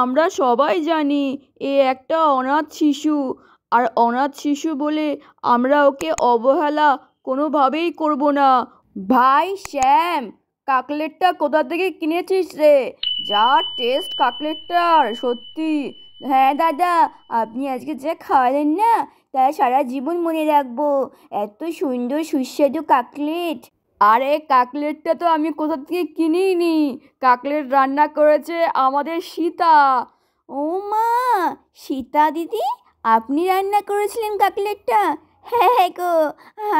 আমরা সবাই জানি এ একটা অনাথ শিশু, আর অনাথ শিশু বলে আমরা ওকে অবহেলা কোনোভাবেই করব না। ভাই শ্যাম, কাকলেটটা কোথা থেকে কিনেছিস রে? যা টেস্ট কাকলেটটার, সত্যি। হ্যাঁ দাদা, আপনি আজকে যা খাওয়ালেন না, তা সারা জীবন মনে রাখবো। এত সুন্দর সুস্বাদু কাকলেট। আরে কাকলেটটা তো আমি কোথা থেকে কিনিনি, কাকলেট রান্না করেছে আমাদের সীতা। ও মা, সীতা দিদি, আপনি রান্না করেছিলেন কাকলেটটা? হ্যাঁ হ্যাঁ গো,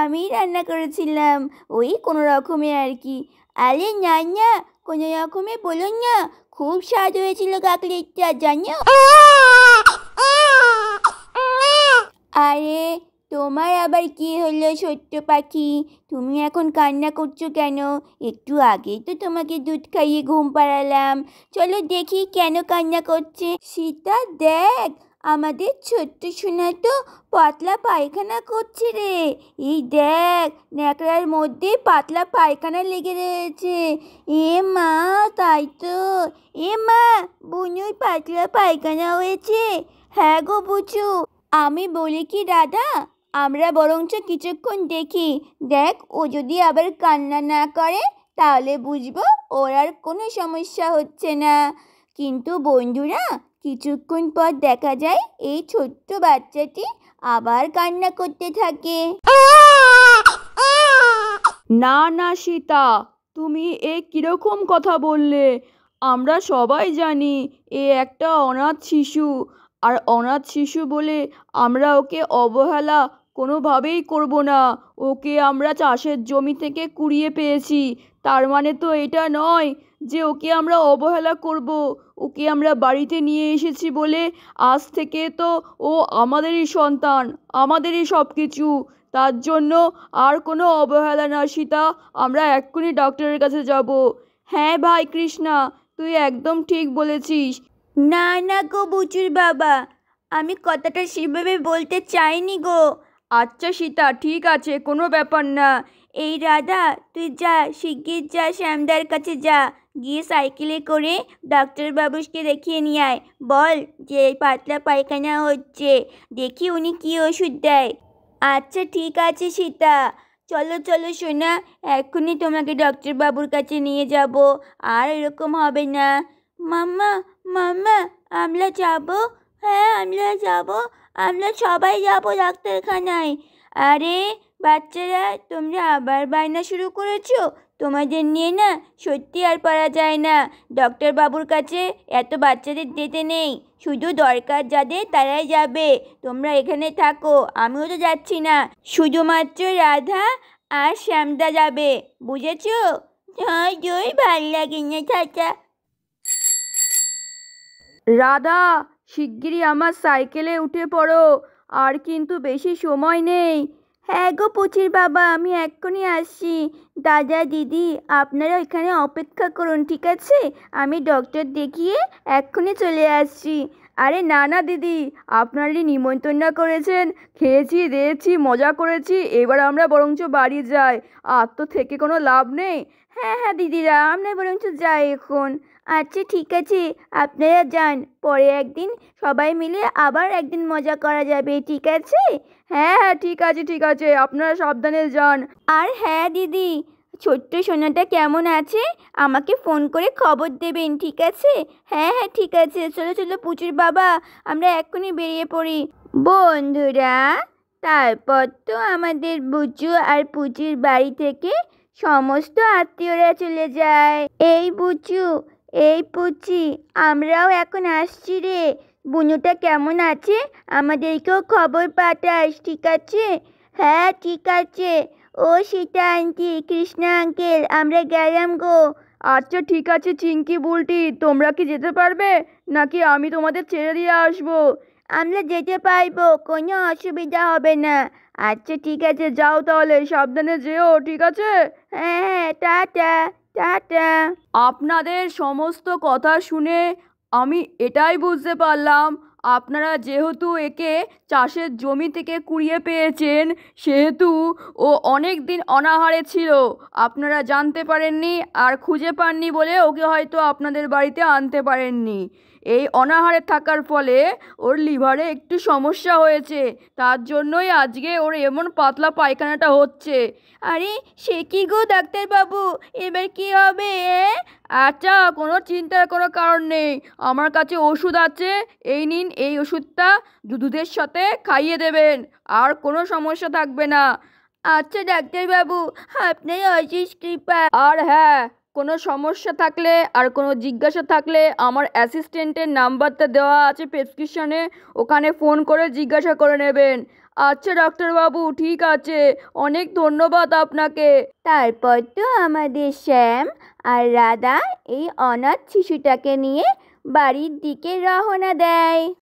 আমি রান্না করেছিলাম, ওই কোনো রকমে আর কি। আরে না না, কোনো রকমে বলুন না, খুব স্বাদ হয়েছিল কাকলেটটা জানো। আরে তোমার আবার কি হলো ছোট্ট পাখি? তুমি এখন কান্না করছো কেন? একটু আগেই তো তোমাকে দুধ খাইয়ে ঘুম পাড়ালাম। চলো দেখি কেন কান্না করছে। সীতা দেখ, আমাদের ছোট্ট সোনা তো পাতলা পায়খানা করছে রে। এই দেখ, ন্যাকড়ার মধ্যে পাতলা পায়খানা লেগে রয়েছে। এ মা, তাই তো। এ মা, বুনুর পাতলা পায়খানা হয়েছে। হ্যাঁ গো বুঝু, আমি বলি কি দাদা, আমরা বরঞ্চ কিছুক্ষণ দেখি। দেখ, ও যদি আবার কান্না না করে তাহলে বুঝবো ওর আর কোনো সমস্যা হচ্ছে না। কিন্তু বন্ধুরা, কিছুক্ষণ পর দেখা যায় এই ছোট্ট বাচ্চাটি আবার কান্না করতে থাকে। না না সীতা, তুমি এ কিরকম কথা বললে? আমরা সবাই জানি এ একটা অনাথ শিশু, আর অনাথ শিশু বলে আমরা ওকে অবহেলা কোনোভাবেই করব না। ওকে আমরা চাষের জমি থেকে কুড়িয়ে পেয়েছি, তার মানে তো এটা নয় যে ওকে আমরা অবহেলা করব। ওকে আমরা বাড়িতে নিয়ে এসেছি বলে আজ থেকে তো ও আমাদেরই সন্তান, আমাদেরই সব কিছু। তার জন্য আর কোনো অবহেলা না সীতা, আমরা এক্ষুনি ডক্টরের কাছে যাব। হ্যাঁ ভাই কৃষ্ণা, তুই একদম ঠিক বলেছিস। না না গো বুচুর বাবা, আমি কথাটা সেভাবে বলতে চাইনি গো। আচ্ছা সীতা, ঠিক আছে, কোনো ব্যাপার না। এই রাধা, তুই যা, শিগগির যা, শ্যামদার কাছে যা, গিয়ে সাইকেলে করে ডাক্তারবাবুকে দেখিয়ে নিয়ে আয়। বল যে পাতলা পায়খানা হচ্ছে, দেখি উনি কী ওষুধ দেয়। আচ্ছা ঠিক আছে সীতা, চলো চলো সোনা, এক্ষুনি তোমাকে ডক্টরবাবুর কাছে নিয়ে যাব। আর এরকম হবে না। মাম্মা, মাম্মা, আমরা যাব। হ্যাঁ আমরা যাব, আমরা সবাই যাব ডাক্তারখানায়। আরে বাচ্চারা, তোমরা আবার বায়না শুরু করেছো? তোমাদের নিয়ে না সত্যি আর পারা যায় না। ডক্টরবাবুর কাছে এত বাচ্চাদের যেতে নেই, শুধু দরকার যাদের তারাই যাবে। তোমরা এখানে থাকো, আমিও তো যাচ্ছি না, শুধুমাত্র রাধা আর শ্যামদা যাবে, বুঝেছো? হয় জয়, ভাল লাগে না চাচা। রাধা, শিগগিরই আমার সাইকেলে উঠে পড়ো, আর কিন্তু বেশি সময় নেই। হ্যাঁ গো পুচির বাবা, আমি এক্ষুনি আসছি। দাদা দিদি, আপনারা এখানে অপেক্ষা করুন, ঠিক আছে? আমি ডক্টর দেখিয়ে এক্ষুনি চলে আসছি। আরে না না দিদি, আপনারই নিমন্ত্রণ করেছেন, খেয়েছি দিয়েছি, মজা করেছি, এবার আমরা বরঞ্চ বাড়ি যাই। আর তো থেকে কোনো লাভ নেই। হ্যাঁ হ্যাঁ দিদিরা, আমরা বরঞ্চ যাই এখন। আচ্ছা ঠিক আছে, আপনারা যান, পরে একদিন সবাই মিলে আবার একদিন মজা করা যাবে, ঠিক আছে? হ্যাঁ হ্যাঁ ঠিক আছে ঠিক আছে, আপনারা সাবধানে যান। আর হ্যাঁ দিদি, ছোট্ট সোনাটা কেমন আছে আমাকে ফোন করে খবর দেবেন, ঠিক আছে? হ্যাঁ হ্যাঁ ঠিক আছে, চলো চলো পুচুর বাবা, আমরা এক্ষুনি বেরিয়ে পড়ি। বন্ধুরা, তারপর তো আমাদের বুচু আর পুচির বাড়ি থেকে সমস্ত আত্মীয়রা চলে যায়। এই বুচু, এই পুচি, আমরাও এখন আসছি রে। বুনুটা কেমন আছে আমাদেরকেও খবর পাঠাস, ঠিক আছে? হ্যাঁ ঠিক আছে। ও সীতা আন্টি, কৃষ্ণা আঙ্কেল, আমরা গেলাম গো। আচ্ছা ঠিক আছে চিঙ্কি বুলটি, তোমরা কি যেতে পারবে, নাকি আমি তোমাদের ছেড়ে দিয়ে আসবো? আমরা যেতে পারবো, কোনো অসুবিধা হবে না। আচ্ছা ঠিক আছে, যাও তাহলে, সাবধানে যেও, ঠিক আছে? হ্যাঁ হ্যাঁ, টাটা টাটা। আপনাদের সমস্ত কথা শুনে আমি এটাই বুঝতে পারলাম, আপনারা যেহেতু একে চাষের জমি থেকে কুড়িয়ে পেয়েছেন, সেহেতু ও অনেক দিন অনাহারে ছিল, আপনারা জানতে পারেননি আর খুঁজে পাননি বলে ওকে হয়তো আপনাদের বাড়িতে আনতে পারেননি। এই অনাহারে থাকার ফলে ওর লিভারে একটু সমস্যা হয়েছে, তার জন্যই আজকে ওর এমন পাতলা পায়খানাটা হচ্ছে। আরে সে কি গো ডাক্তারবাবু, এবার কি হবে? আচ্ছা, কোনো চিন্তার কোনো কারণ নেই, আমার কাছে ওষুধ আছে, এই নিন, এই ওষুধটা দুধের সাথে খাইয়ে দেবেন, আর কোনো সমস্যা থাকবে না। আচ্ছা ডাক্তারবাবু, আপনার অশেষ কৃপা। আর হ্যাঁ, কোনো সমস্যা থাকলে আর কোনো জিজ্ঞাসা থাকলে আমার অ্যাসিস্ট্যান্টের নাম্বারটা দেওয়া আছে প্রেসক্রিপশনে, ওখানে ফোন করে জিজ্ঞাসা করে নেবেন। আচ্ছা ডাক্তারবাবু, ঠিক আছে, অনেক ধন্যবাদ আপনাকে। তারপর তো আমাদের শ্যাম আর রাধা এই অনাথ শিশুটাকে নিয়ে বাড়ির দিকে রওনা দেয়।